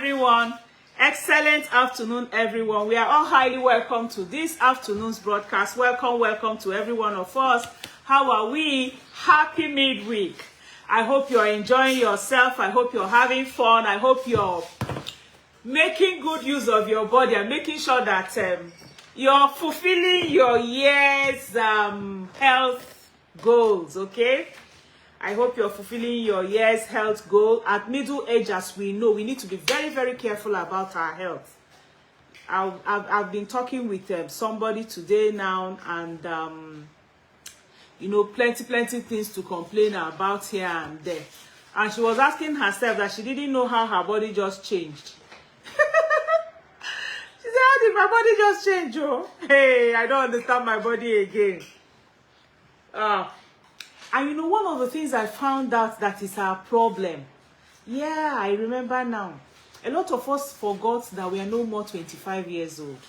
everyone. Excellent afternoon, everyone. We are all highly welcome to this afternoon's broadcast. Welcome to every one of us. How are we? Happy midweek. I hope you're enjoying yourself. I hope you're having fun. I hope you're making good use of your body and making sure that you're fulfilling your year's health goals, okay? I hope you're fulfilling your year's health goal. At middle age, as we know, we need to be very, very careful about our health. I've been talking with somebody today now, and you know, plenty things to complain about here and there. And she was asking herself that she didn't know how her body just changed. She said, how did my body just change, oh? Hey, I don't understand my body again. And you know, one of the things I found out that is our problem. Yeah, I remember now. A lot of us forgot that we are no more 25 years old.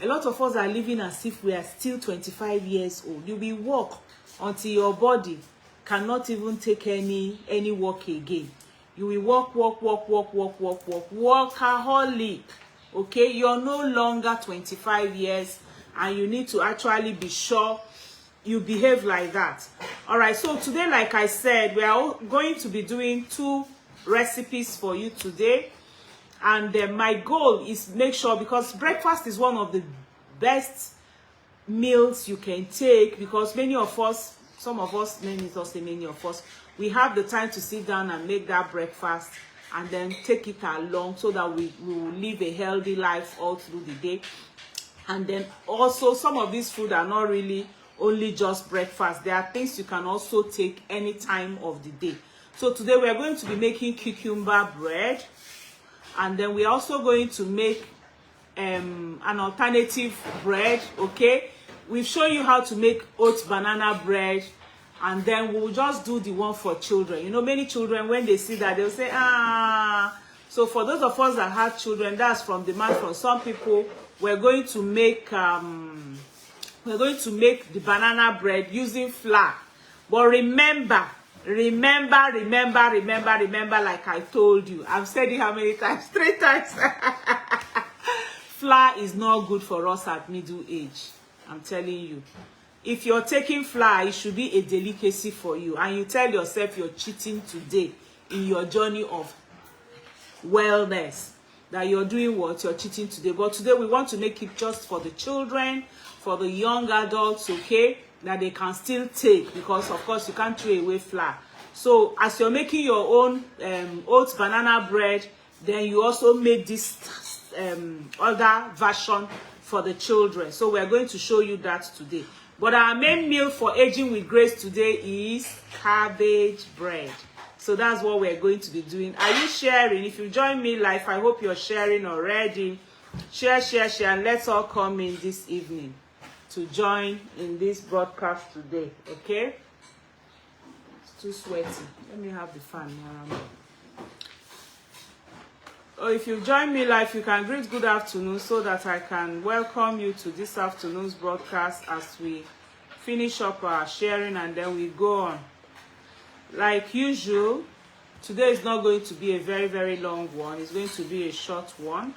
A lot of us are living as if we are still 25 years old. You will walk until your body cannot even take any walk again. You will walk, workaholic. Okay, you're no longer 25 years, and you need to actually be sure you behave like that. All right, so today, like I said, we are going to be doing 2 recipes for you today. And my goal is make sure, because breakfast is one of the best meals you can take, because many of us, we have the time to sit down and make that breakfast and then take it along, so that we will live a healthy life all through the day. And then also, some of these food are not really only just breakfast. There are things you can also take any time of the day. So today we are going to be making cucumber bread, and then we're also going to make an alternative bread. Okay, we've shown you how to make oat banana bread, and then we'll just do the one for children. You know, many children, when they see that, they'll say, ah. So for those of us that have children, that's from demand from some people. We're going to make the banana bread using flour. But remember, like I told you, I've said it how many times? 3 times. Flour is not good for us at middle age. I'm telling you. If you're taking flour, it should be a delicacy for you. And you tell yourself you're cheating today in your journey of wellness. That you're doing what? You're cheating today. But today we want to make it just for the children, for the young adults, okay? That they can still take, because of course you can't throw away flour. So as you're making your own oat banana bread, then you also make this other version for the children. So we're going to show you that today. But our main meal for Aging with Grace today is cabbage bread. So that's what we're going to be doing. Are you sharing? If you join me live, I hope you're sharing already. Share, and let's all come in this evening to join in this broadcast today, okay? It's too sweaty. Let me have the fan around. Or if you join me live, you can greet good afternoon, so that I can welcome you to this afternoon's broadcast as we finish up our sharing, and then we go on. Like usual, today is not going to be a very, very long one. It's going to be a short one,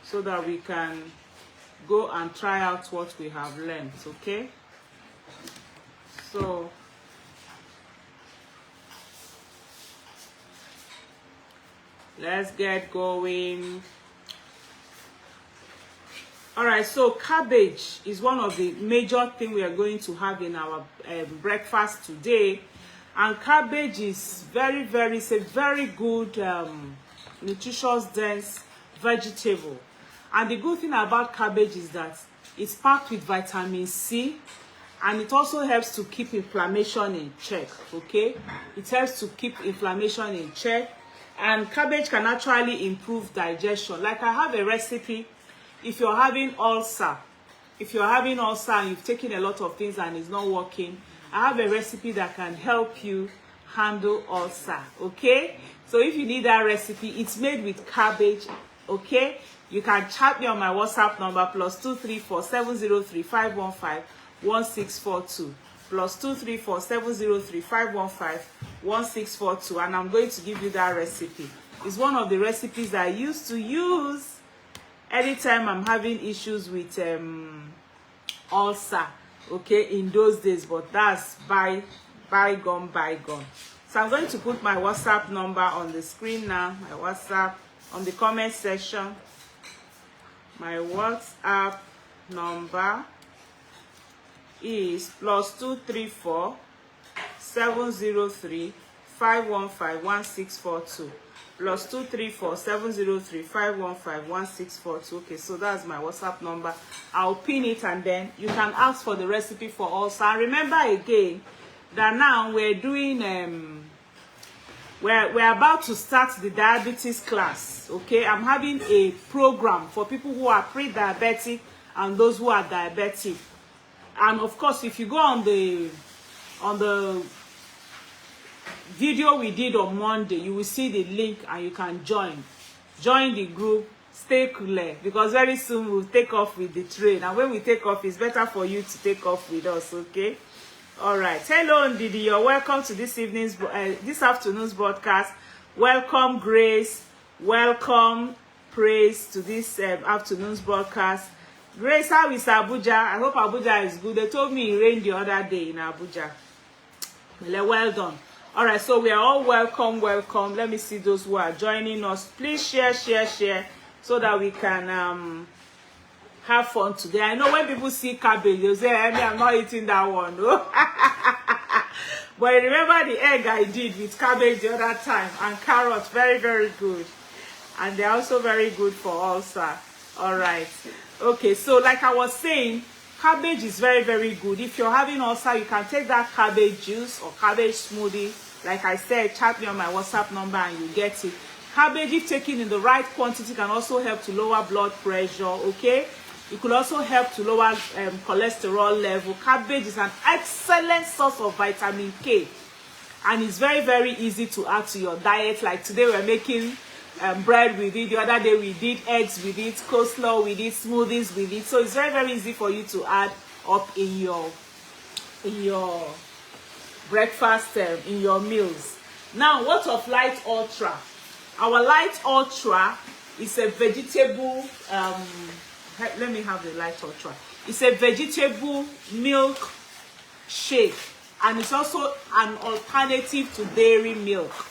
so that we can go and try out what we have learned, okay? So let's get going. All right, so cabbage is one of the major things we are going to have in our breakfast today. And cabbage is it's a very good nutritious dense vegetable. And the good thing about cabbage is that it's packed with vitamin C, and it also helps to keep inflammation in check, okay? It helps to keep inflammation in check, and cabbage can actually improve digestion. Like I have a recipe, if you're having ulcer and you've taken a lot of things and it's not working, I have a recipe that can help you handle ulcer, okay? So if you need that recipe, it's made with cabbage, okay? You can chat me on my WhatsApp number, +234 703 515 1642. +234 703 515 1642, and I'm going to give you that recipe. It's one of the recipes that I used to use anytime I'm having issues with ulcer, okay, in those days, but that's bygone. So I'm going to put my WhatsApp number on the screen now, my WhatsApp on the comment section. My WhatsApp number is +234 703 515 1642. +234 703 515 1642. Okay, so that's my WhatsApp number. I'll pin it, and then you can ask for the recipe for ulcer. And remember again that now we're doing we're about to start the diabetes class. Okay, I'm having a program for people who are pre-diabetic and those who are diabetic. And of course, if you go on the video we did on Monday, you will see the link and you can join the group. Stay clear, because very soon we'll take off with the train, and when we take off, it's better for you to take off with us. Okay, all right. Hello Ndidi, you're welcome to this afternoon's broadcast. Welcome Grace, welcome Praise to this afternoon's broadcast. Grace, how is Abuja? I hope Abuja is good. They told me it rained the other day in Abuja. Well done. All right, so we are all welcome. Let me see those who are joining us. Please share, so that we can have fun today. I know when people see cabbage, they'll say, I'm not eating that one. No? But remember the egg I did with cabbage the other time, and carrots, very, very good. And they're also very good for ulcer. All right. Okay, so like I was saying, cabbage is very, very good. If you're having ulcer, you can take that cabbage juice or cabbage smoothie. Like I said, chat me on my WhatsApp number and you get it. Cabbage, if taken in the right quantity, can also help to lower blood pressure, okay? It could also help to lower cholesterol level. Cabbage is an excellent source of vitamin K. And it's very, very easy to add to your diet. Like today we're making bread with it. The other day we did eggs with it, coleslaw with it, smoothies with it. So it's very, very easy for you to add up in your breakfast, in your meals. Now, what of Light Ultra? Our Light Ultra is a vegetable. Let me have the Light Ultra. It's a vegetable milk shake, and it's also an alternative to dairy milk.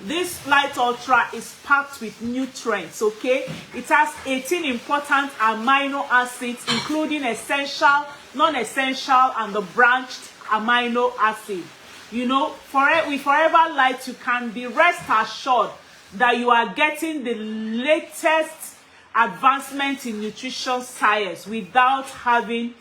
This Light Ultra is packed with nutrients, okay? It has 18 important amino acids, including essential, non-essential, and the branched amino acid. You know, with Forever Light, you can be rest assured that you are getting the latest advancement in nutrition science without having,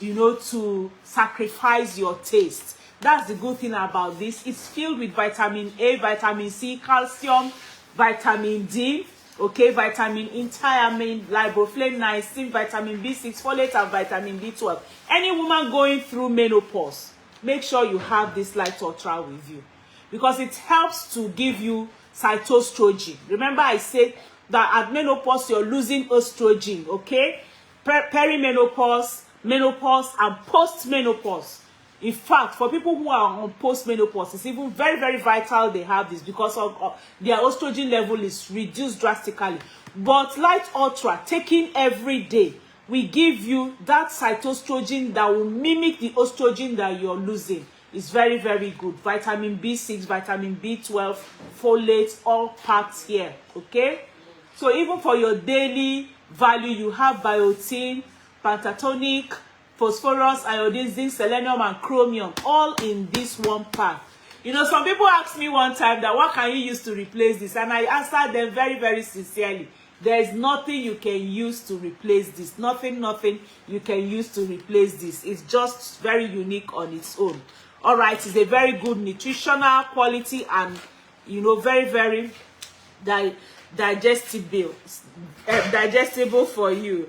to sacrifice your taste. That's the good thing about this. It's filled with vitamin A, vitamin C, calcium, vitamin D, okay, vitamin E, thiamine, riboflavin, niacin, vitamin B6, folate, and vitamin B12. Any woman going through menopause, make sure you have this Light Ultra with you, because it helps to give you cytostrogen. Remember I said that at menopause you're losing estrogen, okay? Perimenopause, menopause, and postmenopause. In fact, for people who are on postmenopause, it's even very, very vital they have this, because of their estrogen level is reduced drastically. But Light Ultra, taken every day, we give you that cytostrogen that will mimic the estrogen that you're losing. It's very, very good. Vitamin B6, vitamin B12, folate, all packed here, okay? So even for your daily value, you have biotin, pentatonic, phosphorus, iodine, zinc, selenium, and chromium, all in this one pack. Some people asked me one time that what can you use to replace this? And I answered them very, very sincerely. There is nothing you can use to replace this. Nothing you can use to replace this. It's just very unique on its own. All right, it's a very good nutritional quality and, very, very digestible for you.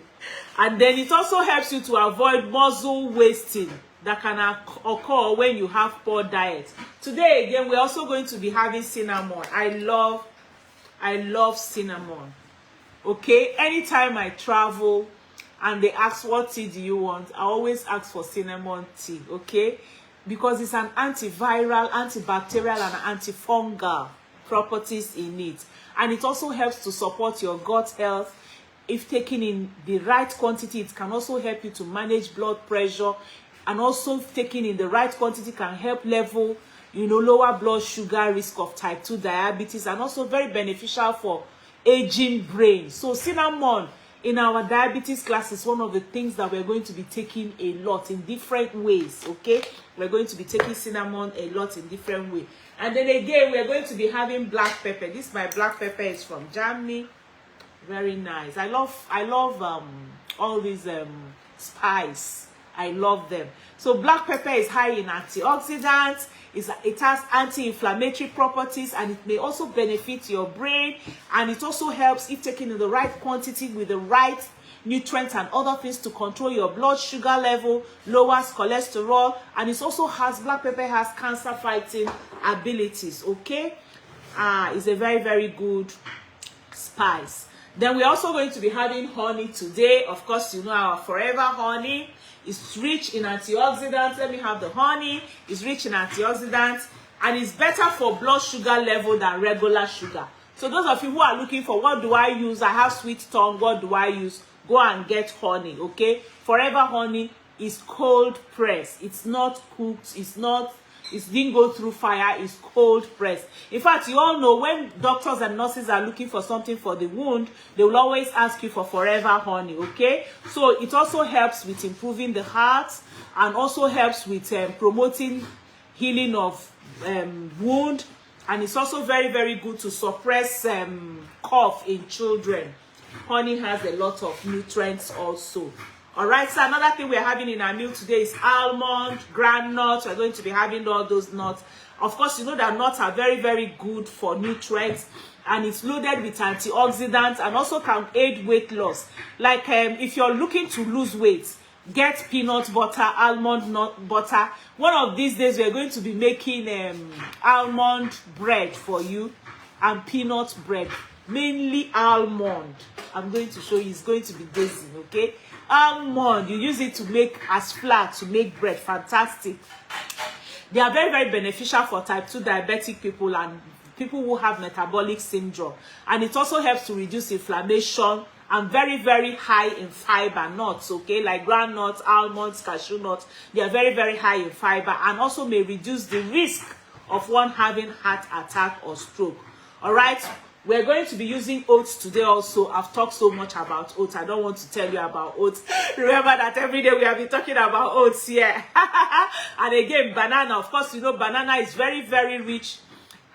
And then it also helps you to avoid muscle wasting that can occur when you have poor diet. Today again, we're also going to be having cinnamon. I love cinnamon. Okay, anytime I travel and they ask what tea do you want, I always ask for cinnamon tea, okay? Because it's an antiviral, antibacterial, and antifungal. properties in it. And it also helps to support your gut health. If taken in the right quantity, it can also help you to manage blood pressure. And also taken in the right quantity can help level, lower blood sugar risk of type 2 diabetes, and also very beneficial for aging brain. So cinnamon in our diabetes class is one of the things that we're going to be taking a lot in different ways, okay? We're going to be taking cinnamon a lot in different ways. And then again, we're going to be having black pepper. This my black pepper is from Germany. Very nice. I love all these spice. I love them. So black pepper is high in antioxidants. It has anti-inflammatory properties, and it may also benefit your brain. And it also helps, if taken in the right quantity with the right nutrients and other things, to control your blood sugar level, lowers cholesterol, and it also has, black pepper has cancer fighting abilities, okay? It's a very, very good spice. Then we're also going to be having honey today. Of course, our forever honey. It's rich in antioxidants. Let me have the honey. It's rich in antioxidants, and it's better for blood sugar level than regular sugar. So those of you who are looking for, what do I use? I have sweet tongue. What do I use? Go and get honey, okay? Forever honey is cold pressed. It's not cooked. It didn't go through fire. It's cold pressed. In fact, you all know when doctors and nurses are looking for something for the wound, they will always ask you for forever honey, okay? So it also helps with improving the heart, and also helps with promoting healing of wound. And it's also very, very good to suppress cough in children. Honey has a lot of nutrients also. All right, so another thing we're having in our meal today is almond, groundnuts. We're going to be having all those nuts. Of course, you know that nuts are very, very good for nutrients, and it's loaded with antioxidants, and also can aid weight loss. Like if you're looking to lose weight, get peanut butter, almond nut butter. One of these days, we're going to be making almond bread for you, and peanut bread, mainly almond. I'm going to show you. It's going to be dazing, okay? Almond, you use it to make as flour to make bread. Fantastic. They are very, very beneficial for type 2 diabetic people and people who have metabolic syndrome. And it also helps to reduce inflammation, and very, very high in fiber. Nuts, okay, like groundnuts, almonds, cashew nuts. They are very, very high in fiber, and also may reduce the risk of one having heart attack or stroke. All right. We're going to be using oats today also. I've talked so much about oats. I don't want to tell you about oats. Remember that every day we have been talking about oats here. And again, banana. Of course, banana is very, very rich,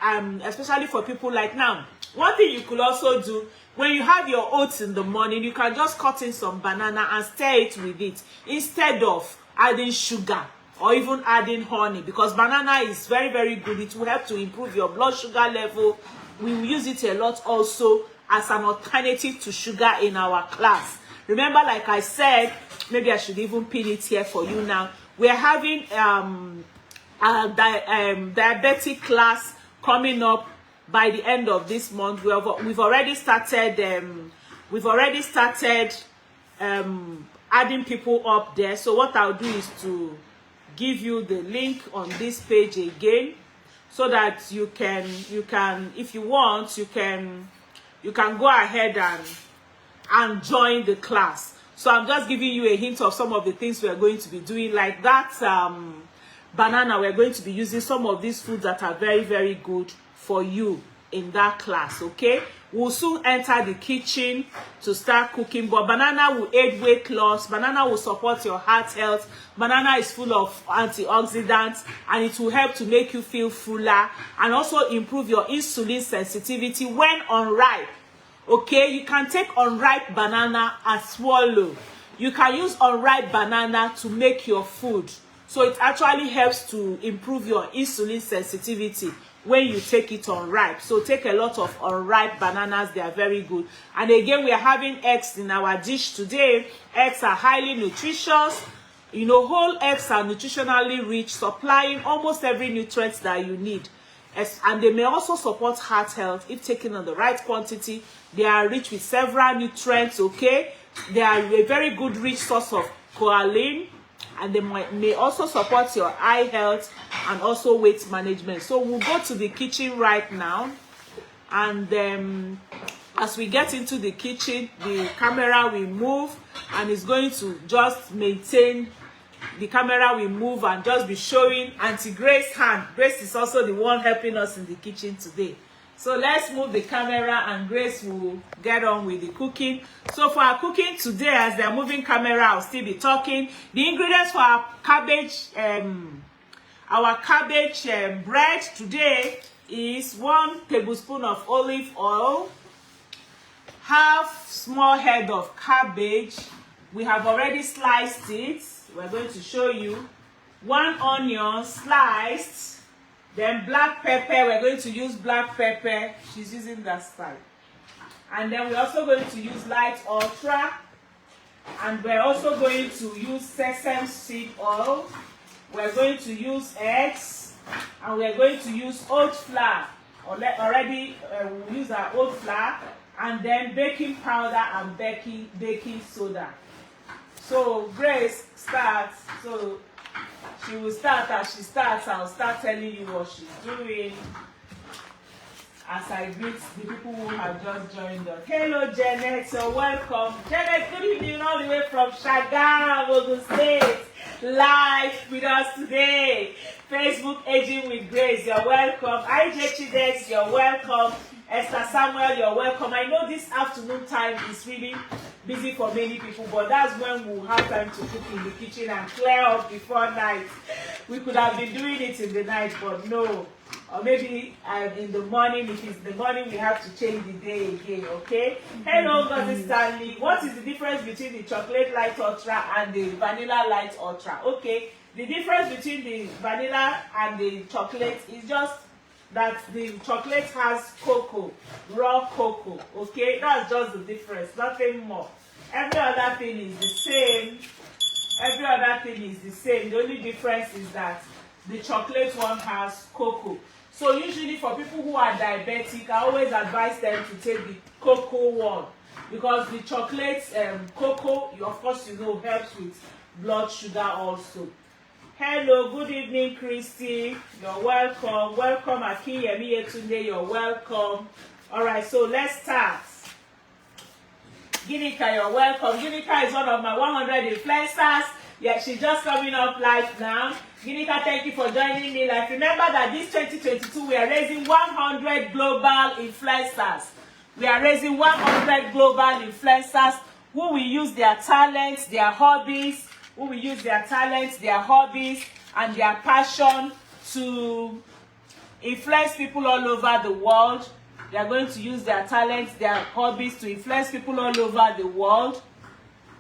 especially for people like now. One thing you could also do, when you have your oats in the morning, you can just cut in some banana and stir it with it, instead of adding sugar or even adding honey, because banana is very, very good. It will help to improve your blood sugar level. We will use it a lot also as an alternative to sugar in our class. Remember, like I said, maybe I should even pin it here for you now. We're having diabetic class coming up by the end of this month. We've already started adding people up there. So what I'll do is to give you the link on this page again, so that you can, if you want, you can go ahead and join the class. So I'm just giving you a hint of some of the things we're going to be doing, like that banana. We're going to be using some of these foods that are very, very good for you in that class, okay? We'll soon enter the kitchen to start cooking, but banana will aid weight loss. Banana will support your heart health. Banana is full of antioxidants, and it will help to make you feel fuller, and also improve your insulin sensitivity when unripe. Okay, you can take unripe banana and swallow. You can use unripe banana to make your food. So it actually helps to improve your insulin sensitivity when you take it unripe. So take a lot of unripe bananas. They are very good. And again, we are having eggs in our dish today. Eggs are highly nutritious. Whole eggs are nutritionally rich, supplying almost every nutrient that you need. And they may also support heart health if taken in the right quantity. They are rich with several nutrients, okay? They are a very good rich source of choline, and they may also support your eye health and also weight management. So we'll go to the kitchen right now. And as we get into the kitchen, the camera will move, and it's going to just maintain. The camera will move and just be showing Auntie Grace's hand. Grace is also the one helping us in the kitchen today. So let's move the camera and Grace will get on with the cooking. So for our cooking today, as they're moving camera, I'll still be talking. The ingredients for our cabbage bread today is 1 tablespoon of olive oil, half small head of cabbage. We have already sliced it. We're going to show you 1 onion sliced, then black pepper. We're going to use black pepper. She's using that style. And then we're also going to use light ultra, and we're also going to use sesame seed oil. We're going to use eggs, and we're going to use oat flour. Already we use our oat flour, and then baking powder and baking soda. So Grace starts. So she will start. As she starts, I'll start telling you what she's doing as I greet the people who have just joined us. Hello, Janet. You're welcome. Janet, good evening, all the way from Shagam, Ogun State. Live with us today. Facebook Aging with Grace, you're welcome. IJ Chidex, you're welcome. Esther Samuel, you're welcome. I know this afternoon time is really busy for many people, but that's when we'll have time to cook in the kitchen and clear up before night. We could have been doing it in the night, but no. Or maybe in the morning. If it's the morning, we have to change the day again, okay? Hello, Goddess Stanley. What is the difference between the chocolate light ultra and the vanilla light ultra? Okay, the difference between the vanilla and the chocolate is just that the chocolate has cocoa, raw cocoa, okay? That's just the difference, nothing more. Every other thing is the same. Every other thing is the same. The only difference is that the chocolate one has cocoa. So usually for people who are diabetic, I always advise them to take the cocoa one, because the chocolate cocoa, of course, you know, helps with blood sugar also. Hello, good evening, Christy. You're welcome. Welcome, Akiyemi Yetunde. You're welcome. All right, so let's start. Ginika, you're welcome. Ginika is one of my 100 influencers. Yeah, she's just coming up live now. Ginika, thank you for joining me. Like, remember that this 2022, we are raising 100 global influencers. We are raising 100 global influencers who will use their talents, their hobbies, and their passion to influence people all over the world. They are going to use their talents, their hobbies to influence people all over the world,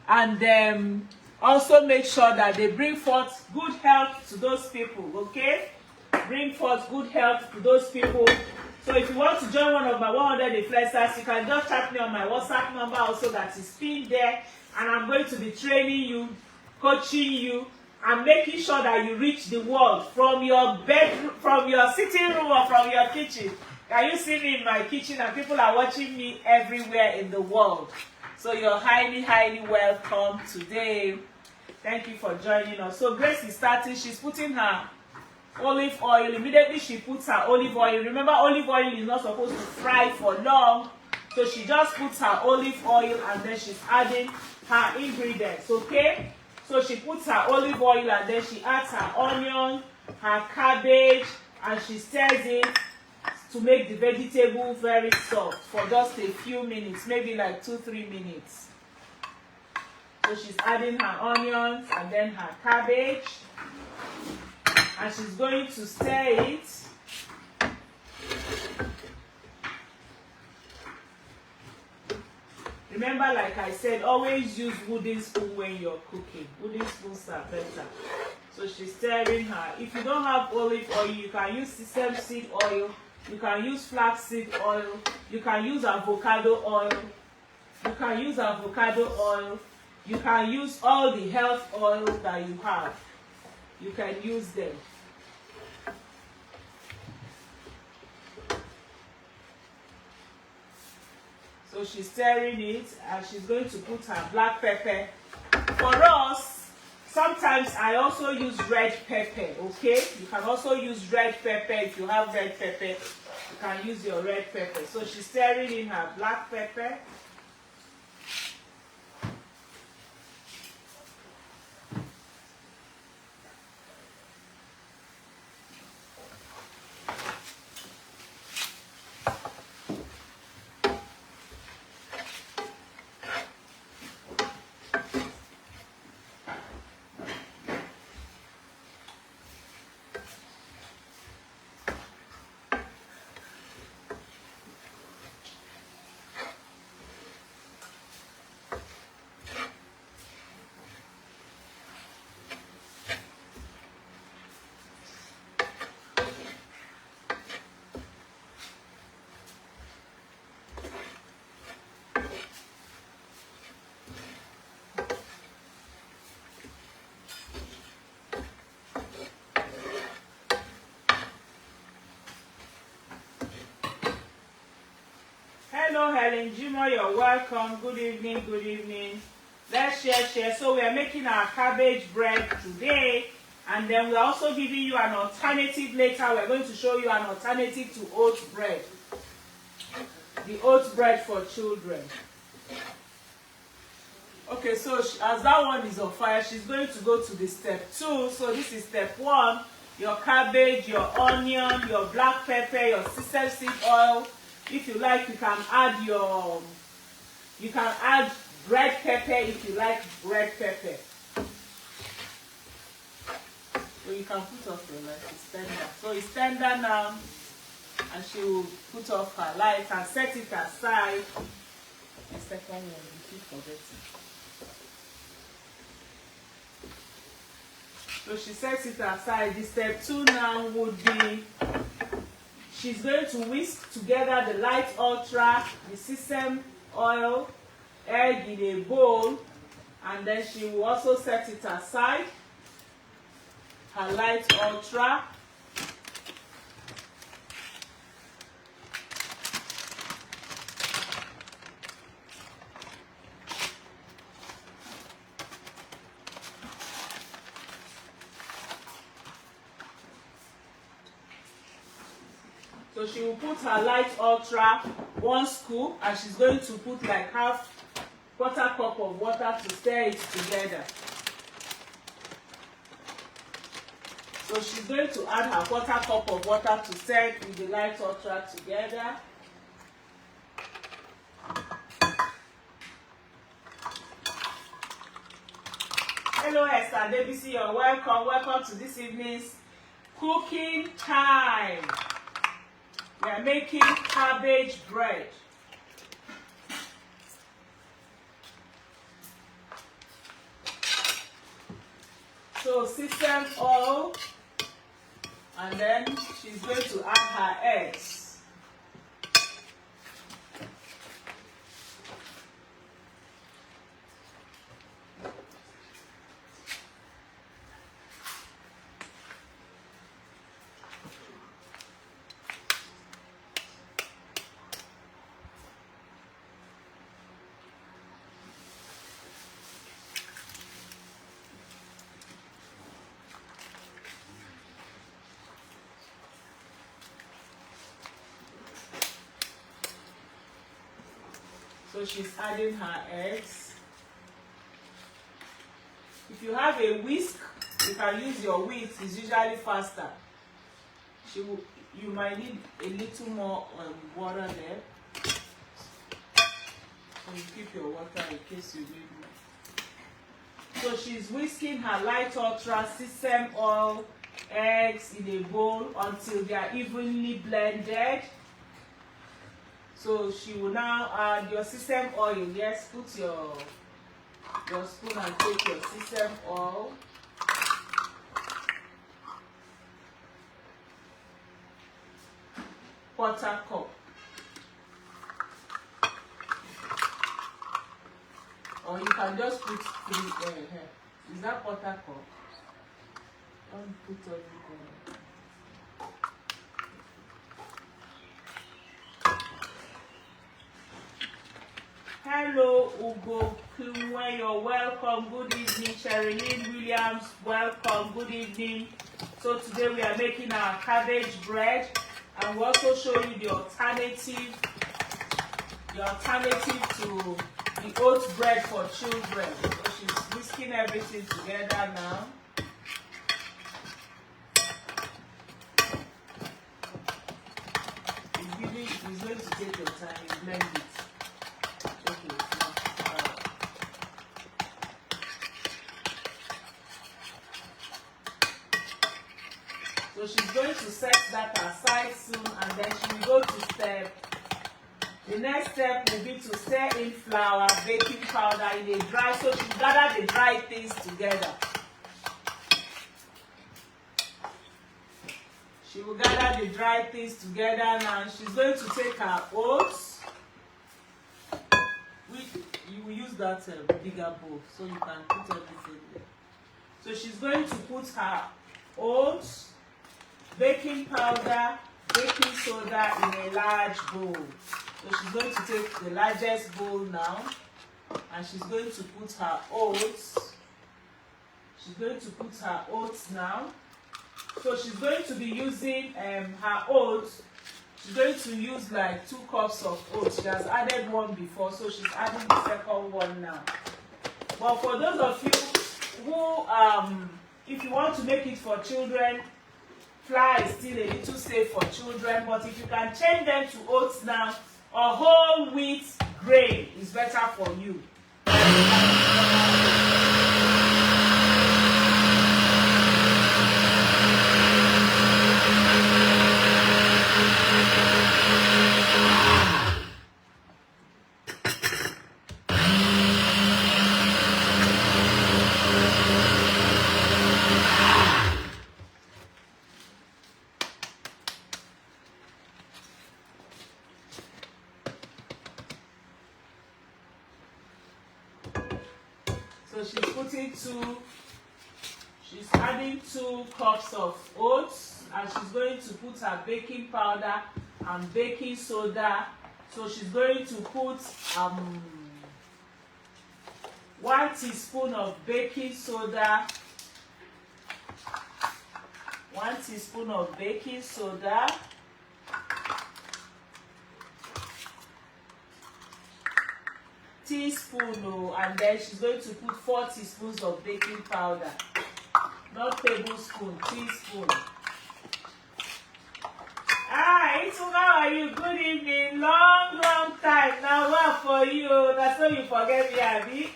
and also make sure that they bring forth good health to those people, okay? Bring forth good health to those people. So if you want to join one of my 100 influencers, you can just chat me on my WhatsApp number also that is pinned there, and I'm going to be training you, coaching you, and making sure that you reach the world from your bedroom, from your sitting room, or from your kitchen. Can you see me in my kitchen? And people are watching me everywhere in the world. So you're highly, highly welcome today. Thank you for joining us. So Grace is starting. She's putting her olive oil. Immediately she puts her olive oil. Remember, olive oil is not supposed to fry for long. So she just puts her olive oil and then she's adding her ingredients, okay? So she puts her olive oil and then she adds her onion, her cabbage, and she stirs it to make the vegetable very soft for just a few minutes, maybe like 2-3 minutes. So she's adding her onions and then her cabbage, and she's going to stir it. Remember, like I said, always use wooden spoon when you're cooking. Wooden spoons are better. So she's stirring her. If you don't have olive oil, you can use sesame seed oil. You can use flaxseed oil. You can use avocado oil. You can use avocado oil. You can use all the health oils that you have. You can use them. So she's stirring it, and she's going to put her black pepper. For us, sometimes I also use red pepper, okay? You can also use red pepper if you have red pepper. You can use your red pepper. So she's stirring in her black pepper. Hello, Helen Jimo, you're welcome. Good evening, good evening. Let's share. So we are making our cabbage bread today, and then we're also giving you an alternative later. We're going to show you an alternative to oat bread. The oat bread for children. Okay, so as that one is on fire, she's going to go to the step 2. So this is step 1. Your cabbage, your onion, your black pepper, your sesame seed oil. If you like, you can add red pepper if you like red pepper. So you can put off your light. It's tender. So it's tender now, and she will put off her light and set it aside. The second one, you keep forgetting. So she sets it aside. The step 2 now would be, she's going to whisk together the light ultra, the sesame oil, egg in a bowl, and then she will also set it aside, her light ultra. So she will put her light ultra 1 scoop, and she's going to put like half quarter cup of water to stir it together. So she's going to add her quarter cup of water to stir it with the light ultra together. Hello Esther Debisi, you're welcome. Welcome to this evening's cooking time. We are making cabbage bread. So sesame oil, and then she's going to add her eggs. So she's adding her eggs. If you have a whisk, you can use your whisk. It's usually faster. You might need a little more water there. So you keep your water in case you need more. So she's whisking her light ultra, sesame oil, eggs in a bowl until they are evenly blended. So she will now add your sesame oil. Yes, put your spoon and take your sesame oil. Quarter cup. Or you can just put 3 here. Is that quarter cup? Don't put everything. Hello, Ugo Kumwe, you're welcome. Good evening. Sherilyn Williams, welcome. Good evening. So today we are making our cabbage bread. And we also show you the alternative to the oat bread for children. So she's whisking everything together now. It's going to take your time. You blend it. Okay. So she's going to set that aside soon, and then she will go to step. The next step will be to stir in flour, baking powder in a dry. So she gather the dry things together. She will gather the dry things together now. She's going to take her oats. You will use that bigger bowl so you can put everything there. So she's going to put her oats, baking powder, baking soda in a large bowl. So she's going to take the largest bowl now, and she's going to put her oats. She's going to put her oats now. So she's going to be using her oats. She's going to use like 2 cups of oats. She has added one before, so she's adding the second one now. But for those of you who, if you want to make it for children, flour is still a little safe for children. But if you can change them to oats now, or whole wheat grain is better for you. So she's adding 2 cups of oats, and she's going to put her baking powder and baking soda. So she's going to put 1 teaspoon of baking soda, 1 teaspoon of baking soda, teaspoon, and then she's going to put 4 teaspoons of baking powder, not tablespoon, teaspoon. Hi, so how are you? Good evening. Long time now. What for you? That's why you forget me, Abby.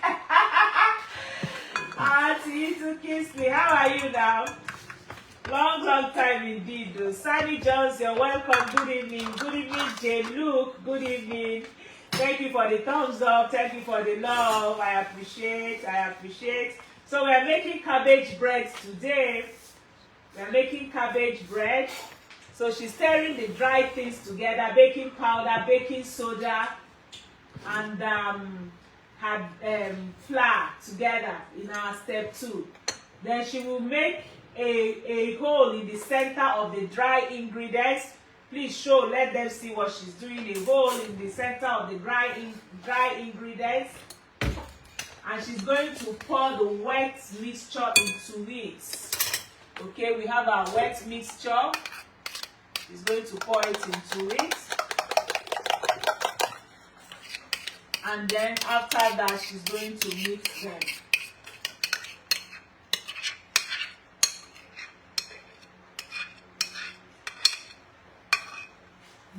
Auntie to kiss me. How are you now? Long time indeed. Sandy Jones, you're welcome. Good evening. Good evening, Jane Luke. Good evening. Thank you for the thumbs up. Thank you for the love. I appreciate. So we are making cabbage bread today. We are making cabbage bread. So she's stirring the dry things together, baking powder, baking soda, and her flour together in our step 2. Then she will make a hole in the center of the dry ingredients. Please let them see what she's doing. A hole in the center of the dry ingredients. And she's going to pour the wet mixture into it. Okay, we have our wet mixture. She's going to pour it into it. And then after that, she's going to mix them.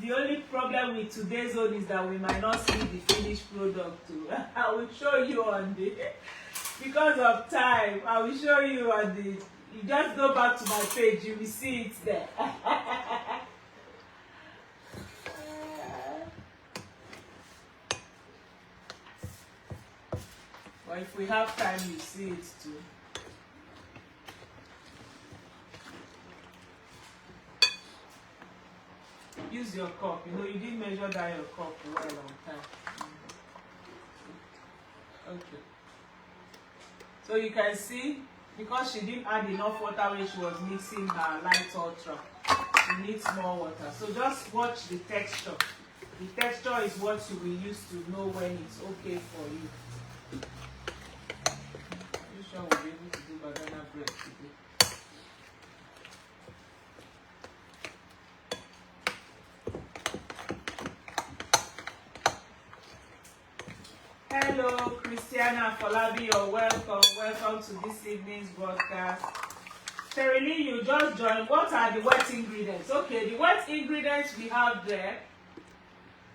The only problem with today's own is that we might not see the finished product too. I will show you on the, because of time, I will show you on the, you just go back to my page, you will see it there. But if we have time, you see it too. Use your cup. You know, you didn't measure down your cup well on time. Okay. So you can see, because she didn't add enough water when she was mixing her light ultra, she needs more water. So just watch the texture. The texture is what you will use to know when it's okay for you. I'm sure we'll be able to do banana bread today. Hello, Christiana Folabi, you're welcome. Welcome to this evening's broadcast. Sherry, you just joined. What are the wet ingredients? Okay, the wet ingredients we have there.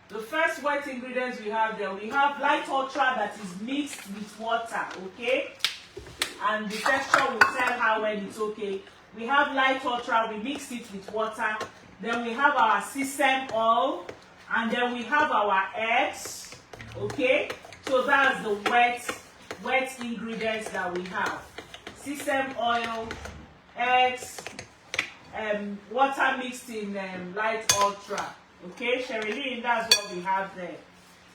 The first wet ingredients we have there, we have light ultra that is mixed with water, okay? And the texture will tell how well it's okay. We have light ultra, we mix it with water. Then we have our sesame oil, and then we have our eggs, okay? So that's the wet ingredients that we have. Sesame oil, eggs, water mixed in light ultra. Okay, Sherilyn, that's what we have there.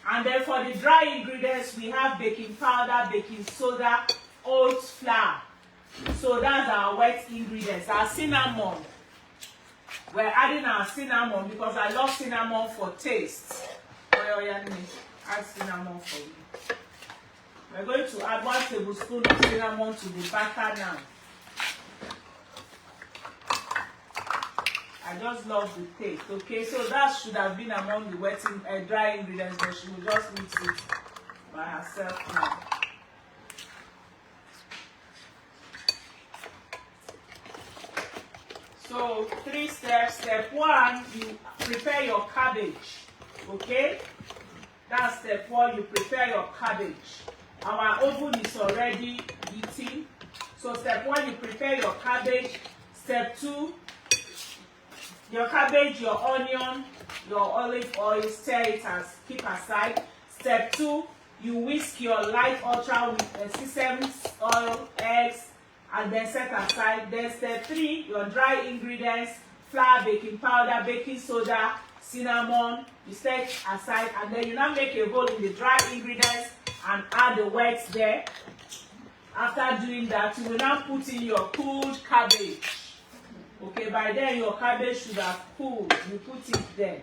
And then for the dry ingredients, we have baking powder, baking soda, oat flour. So that's our wet ingredients. Our cinnamon. We're adding our cinnamon because I love cinnamon for taste. Add cinnamon for you. We're going to add 1 tablespoon of cinnamon to the batter now. I just love the taste. Okay, so that should have been among the dry ingredients, but she will just mix it by herself now. So 3 steps. Step 1, you prepare your cabbage. Okay, that's step 1. You prepare your cabbage. Our oven is already heating. So step 1, you prepare your cabbage. Step 2, your cabbage, your onion, your olive oil, stir it and keep aside. Step 2, you whisk your light ultra with sesame oil, eggs, and then set aside. Then step 3, your dry ingredients, flour, baking powder, baking soda, cinnamon, you set aside, and then you now make a bowl in the dry ingredients and add the wet there. After doing that, you will now put in your cooled cabbage. Okay, by then your cabbage should have cooled. You put it there.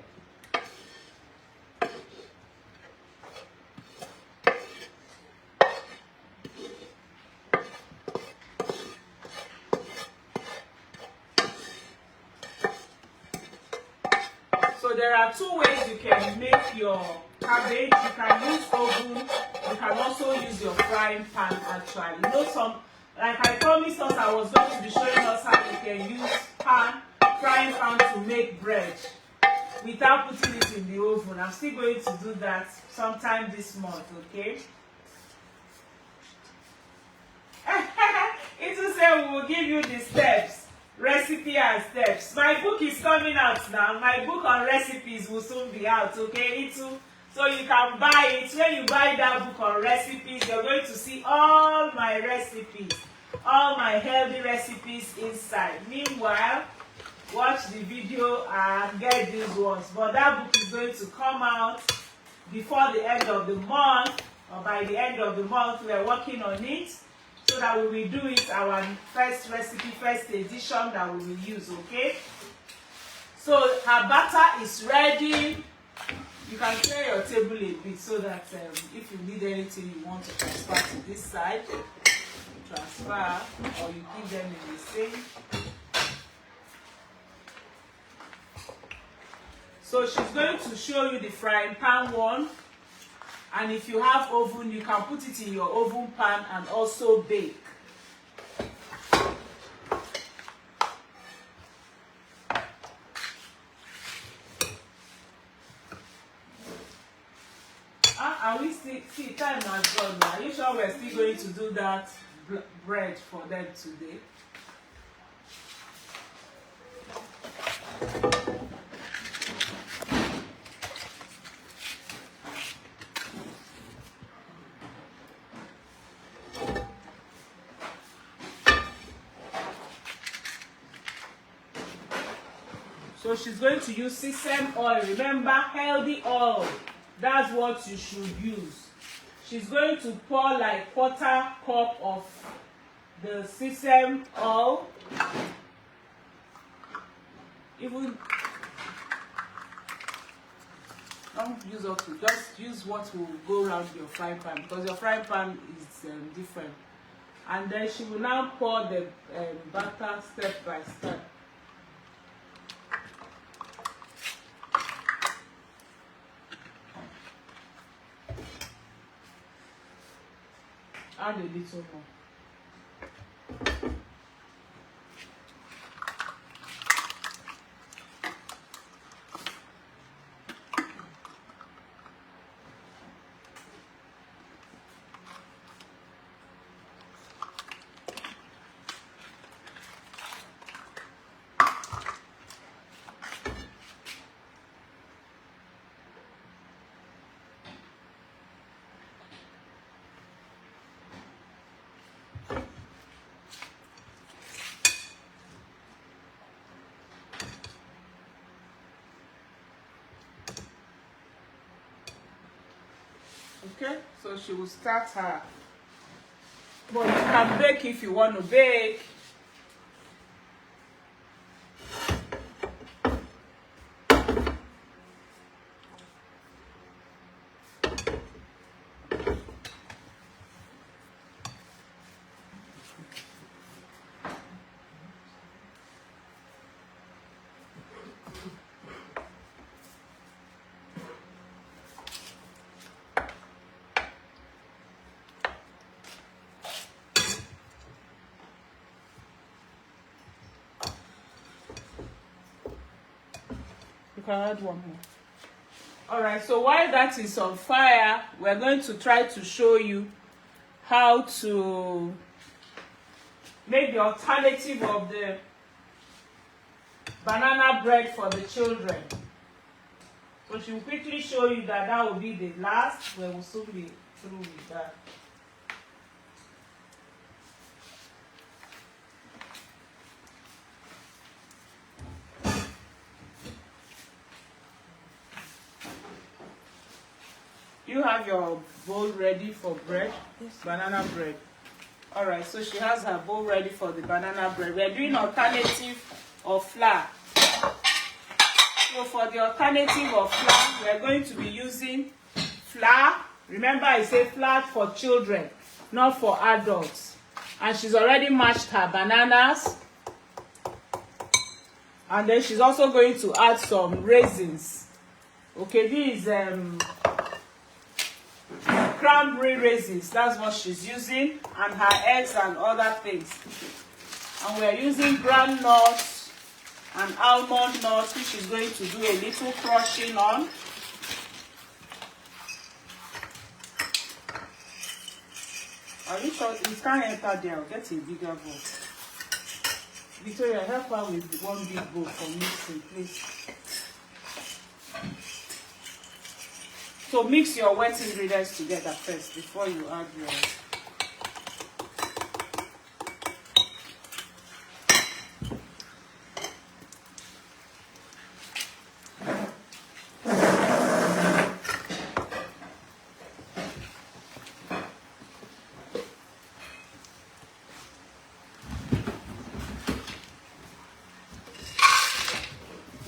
So there are 2 ways you can make your cabbage. You can use oven. You can also use your frying pan actually. You know, like I promised us, I was going to be showing us how you can use frying pan to make bread without putting it in the oven. I'm still going to do that sometime this month, okay? It will say we will give you the steps, recipe and steps. My book is coming out now. My book on recipes will soon be out, okay? So you can buy it. When you buy that book on recipes, you're going to see all my recipes, all my healthy recipes inside. Meanwhile, watch the video and get these ones. But that book is going to come out before the end of the month, or by the end of the month. We are working on it so that we will do it, our first recipe, first edition that we will use, okay? So our batter is ready. You can clear your table a bit so that if you need anything you want to transfer to this side, transfer, or you give them in the same. So she's going to show you the frying pan one, and if you have oven, you can put it in your oven pan and also bake. And we see time has gone now. Are you sure we're still going to do that bread for them today? So she's going to use sesame oil. Remember, healthy oil. That's what you should use. She's going to pour like 1/4 cup of the sesame oil. Even don't use up to, just use what will go around your frying pan, because your frying pan is different. And then she will now pour the batter step by step. Add a little more. Okay, so she will start her. But you can bake if you want to bake. You can add one more. All right, so while that is on fire, we're going to try to show you how to make the alternative of the banana bread for the children. So she will quickly show you that that will be the last. We will soon be through with that. You have your bowl ready for bread? Yes. Banana bread. All right, so she has her bowl ready for the banana bread. We're doing alternative of flour. So for the alternative of flour, we're going to be using flour. Remember, I say flour for children, not for adults. And she's already mashed her bananas. And then she's also going to add some raisins. Okay, these cranberry raisins, that's what she's using, and her eggs and other things. And we're using groundnuts and almond nuts, which she's going to do a little crushing on. Are you sure it can't enter there? I'll get a bigger bowl. Victoria, help her with one big bowl for mixing, please. So mix your wet ingredients together first before you add your.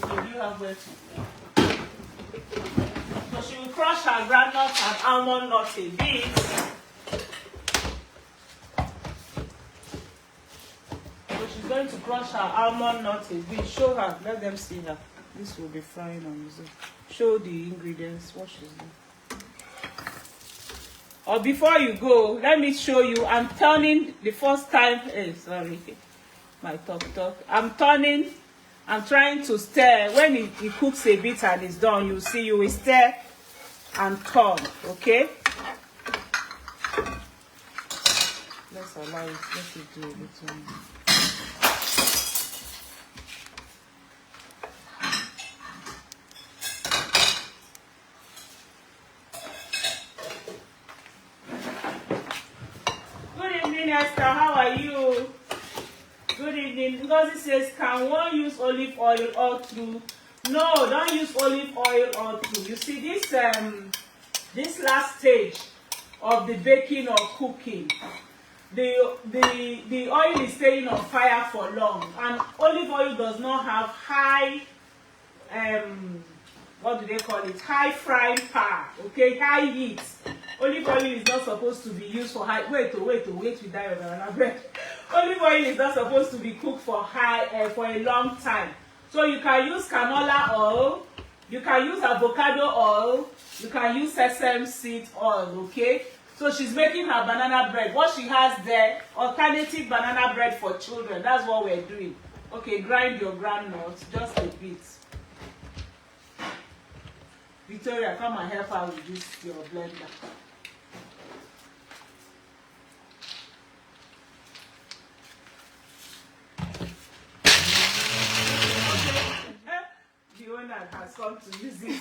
Do you have wet? So she will crush her groundnuts and almond nuts a bit. So she's going to crush her almond nuts a bit. Show her, let them see her. This will be frying on the zone. Show the ingredients, what she's doing. Or before you go, let me show you. I'm turning the first time. Hey, sorry, my talk. I'm turning. I'm trying to stir. When it cooks a bit and it's done, you see, you will stir and turn, okay? Let's allow it, let it do a little more. Good evening, Esther. How are you? Good evening. Because it says, can one use olive oil all through? No, don't use olive oil all through. You see, this last stage of the baking or cooking, the oil is staying on fire for long, and olive oil does not have high what do they call it, high frying power, okay, high heat. Olive oil is not supposed to be used for high, wait, we die of banana bread. Olive oil is not supposed to be cooked for high for a long time. So you can use canola oil, you can use avocado oil, you can use sesame seed oil, okay? So she's making her banana bread. What she has there, alternative banana bread for children. That's what we're doing. Okay, grind your groundnuts just a bit. Victoria, come and help her with this, your blender. The owner has come to use it.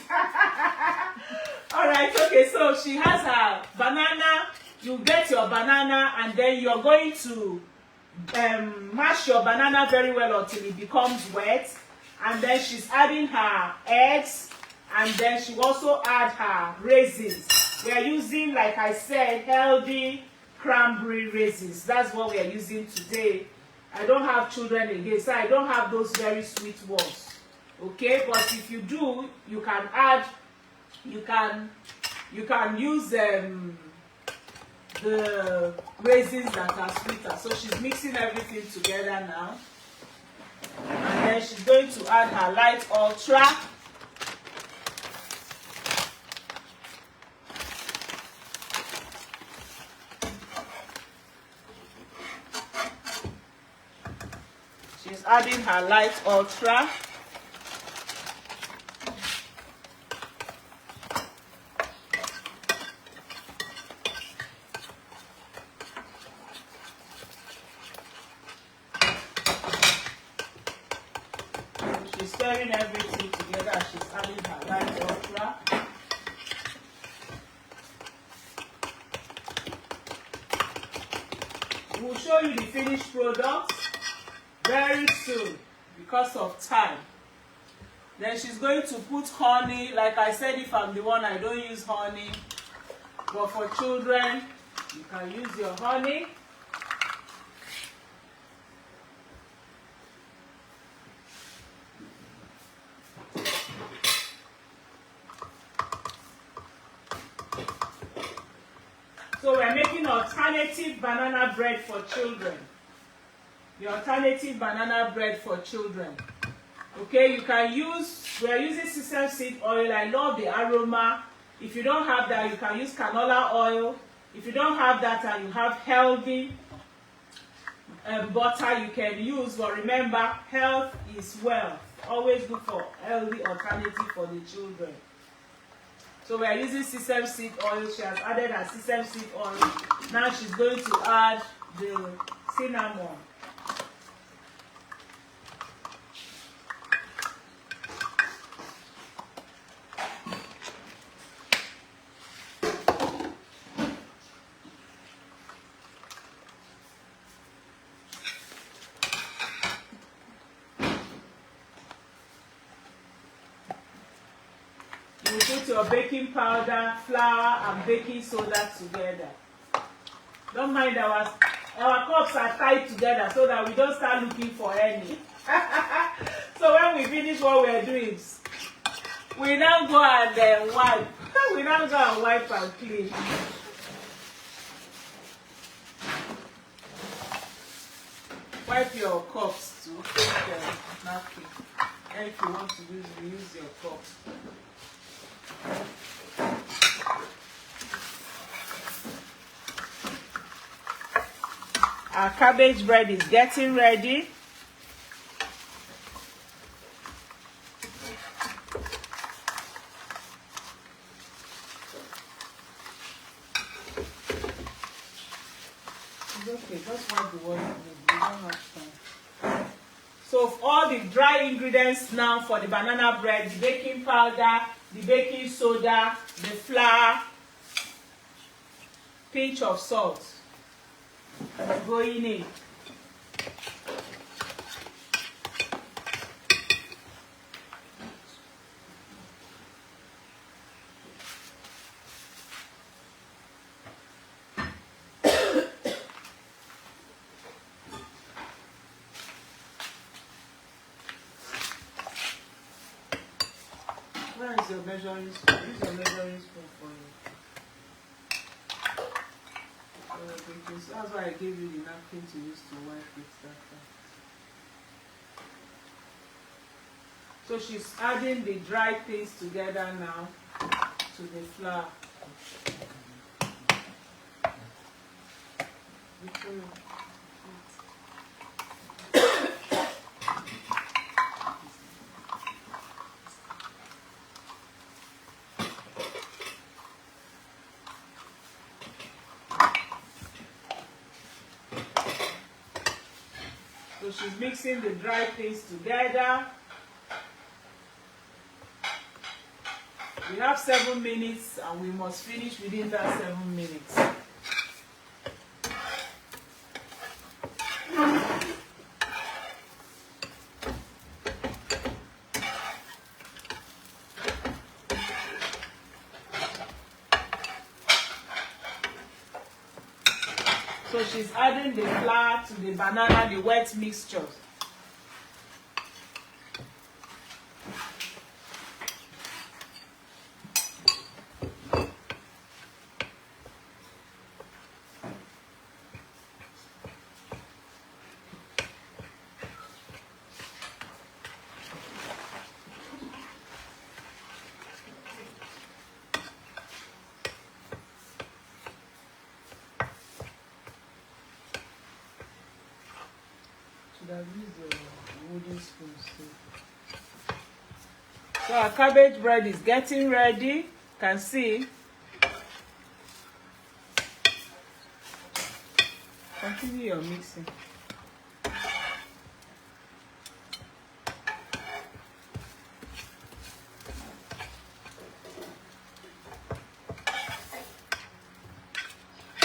Alright, okay, so she has her banana. You get your banana and then you're going to mash your banana very well until it becomes wet. And then she's adding her eggs. And then she also add her raisins. We are using, like I said, healthy cranberry raisins. That's what we are using today. I don't have children again, so I don't have those very sweet ones. Okay, but if you do, you can add, you can use the raisins that are sweeter. So she's mixing everything together now. And then she's going to add her light ultra. She's adding her light ultra. She's stirring everything together. She's adding her light ultra. We'll show you the finished product very soon because of time. Then she's going to put honey. Like I said, if I'm the one, I don't use honey. But for children, you can use your honey. So we're making alternative banana bread for children. The alternative banana bread for children. Okay, you can use, we're using sesame seed oil. I love the aroma. If you don't have that, you can use canola oil. If you don't have that and you have healthy butter, you can use. But remember, health is wealth. Always look for healthy alternative for the children. So we are using sesame seed oil. She has added her sesame seed oil. Now she's going to add the cinnamon. You put your baking powder, flour, and baking soda together. Don't mind our cups are tied together so that we don't start looking for any. So when we finish what we are doing, we now go and wipe. We now go and wipe and clean. Wipe your cups too. Take napkin. And if you want to use your cups. Our cabbage bread is getting ready. It's okay, just wipe the water. We don't have time. So all the dry ingredients now for the banana bread, the baking powder, the baking soda, the flour, pinch of salt going in. Where is your measuring spoon? Use your measuring spoon for you. That's why I gave you the napkin to use to wipe it that time. So she's adding the dry things together now to the flour. So she's mixing the dry things together. We have 7 minutes and we must finish within that 7 minutes. So she's adding the flour to the banana, the wet mixture. Wooden spoons too. So our cabbage bread is getting ready. You can see. Continue your mixing.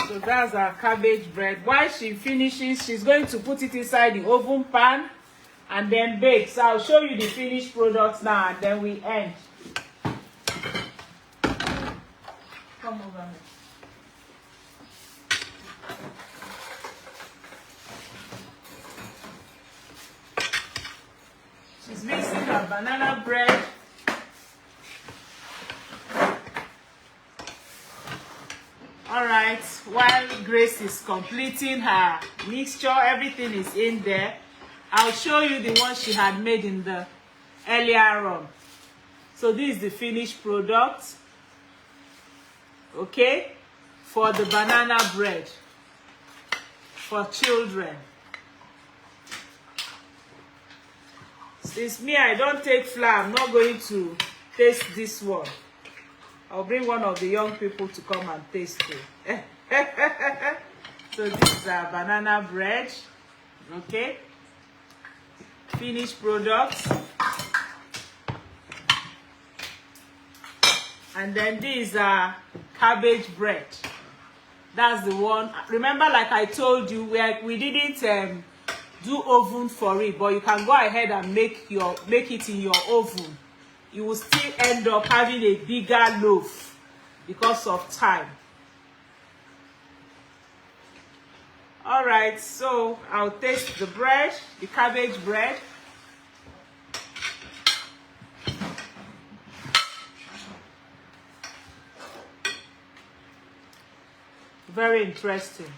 So that's our cabbage bread. While she finishes, she's going to put it inside the oven pan and then bake. So I'll show you the finished products now and then we end. Come over here. She's mixing her banana bread. All right, while Grace is completing her mixture, everything is in there. I'll show you the one she had made in the earlier on. So this is the finished product, okay, for the banana bread for children. Since me, I don't take flour, I'm not going to taste this one. I'll bring one of the young people to come and taste it. So this is our banana bread, okay? Finished product. And then this is our cabbage bread. That's the one. Remember, like I told you, we didn't do oven for it, but you can go ahead and make it in your oven. You will still end up having a bigger loaf because of time. All right, so I'll taste the bread, the cabbage bread. Very interesting.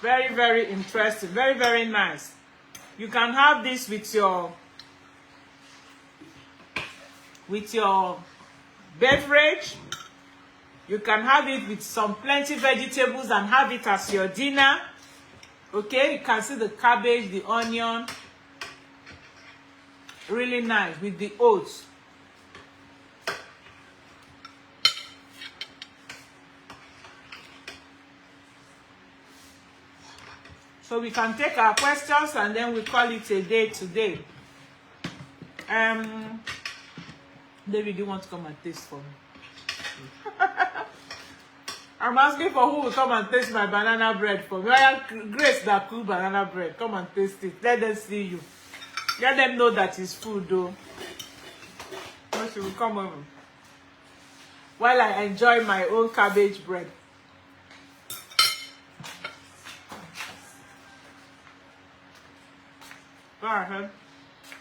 Very, very interesting. Very, very nice. You can have this with your beverage. You can have it with some plenty vegetables and have it as your dinner. Okay, you can see the cabbage, the onion. Really nice with the oats. So we can take our questions and then we call it a day today. David, do you want to come and taste for me? I'm asking for who will come and taste my banana bread for me. Grace that cool banana bread. Come and taste it. Let them see you. Let them know that it's food though. So she will come over while I enjoy my own cabbage bread.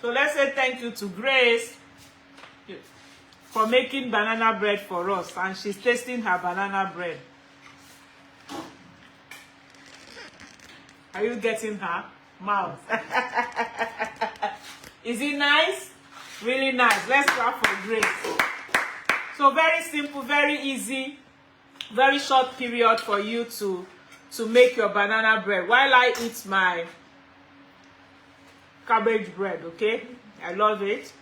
So let's say thank you to Grace for making banana bread for us, and she's tasting her banana bread. Are you getting her mouth? Is it nice? Really nice. Let's clap for Grace. So very simple, very easy, very short period for you to make your banana bread while I eat my cabbage bread. Okay, I love it.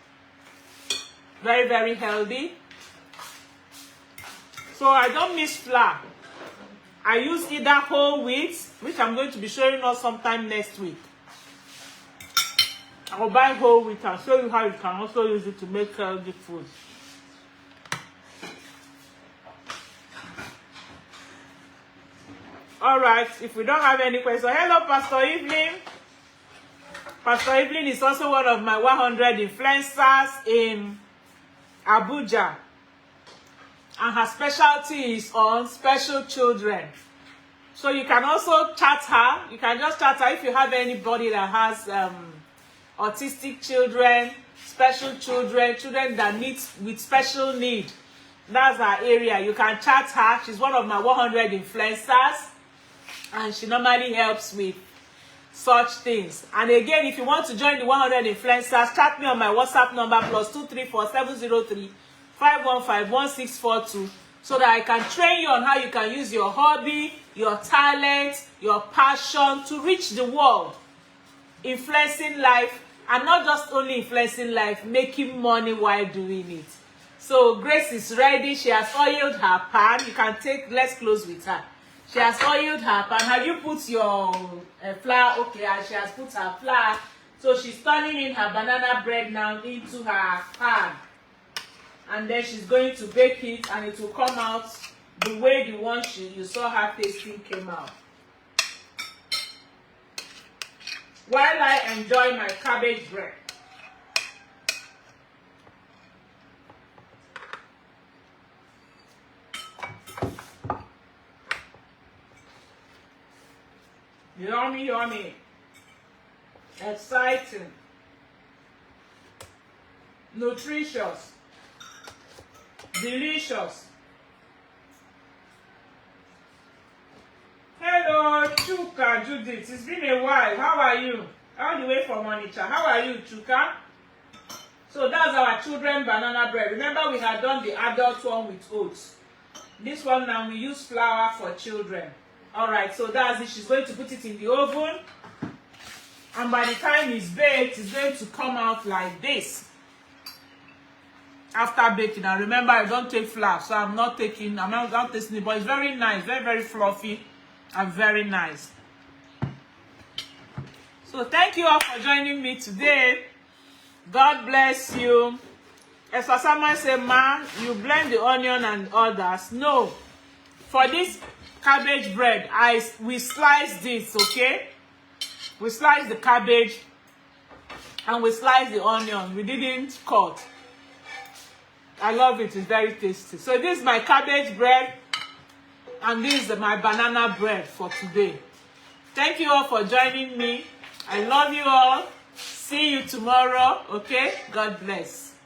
Very, very healthy. So I don't mix flour. I use either whole wheat, which I'm going to be showing us sometime next week. I'll buy whole wheat and show you how you can also use it to make healthy food. All right, if we don't have any questions, hello, Pastor Evelyn. Pastor Evelyn is also one of my 100 influencers in Abuja. And her specialty is on special children. So you can also chat her. You can just chat her if you have anybody that has autistic children, special children, children that with special need. That's her area. You can chat her. She's one of my 100 influencers. And she normally helps with such things. And again, if you want to join the 100 influencers, chat me on my WhatsApp number +234 703 515 1642 so that I can train you on how you can use your hobby, your talent, your passion to reach the world, influencing life, and not just only influencing life, making money while doing it. So Grace is ready. She has oiled her pan. You can take, let's close with her. She has oiled her pan. Have you put your flour? Okay, and she has put her flour. So she's turning in her banana bread now into her pan. And then she's going to bake it, and it will come out the way the one you saw her tasting came out. While I enjoy my cabbage bread. Yummy, yummy. Exciting. Nutritious. Delicious. Hello, Chuka Judith. It's been a while. How are you? All the way from Onitsha. How are you, Chuka? So that's our children banana bread. Remember, we had done the adult one with oats. This one now we use flour for children. Alright, so that's it. She's going to put it in the oven. And by the time it's baked, it's going to come out like this. After baking. And remember, I don't take flour, so I'm not tasting it, but it's very nice, very, very fluffy and very nice. So thank you all for joining me today. God bless you. As someone say, ma, you blend the onion and others. No. For this cabbage bread, we slice this, okay? We slice the cabbage and we slice the onion. We didn't cut. I love it. It's very tasty. So this is my cabbage bread and this is my banana bread for today. Thank you all for joining me. I love you all. See you tomorrow, okay? God bless.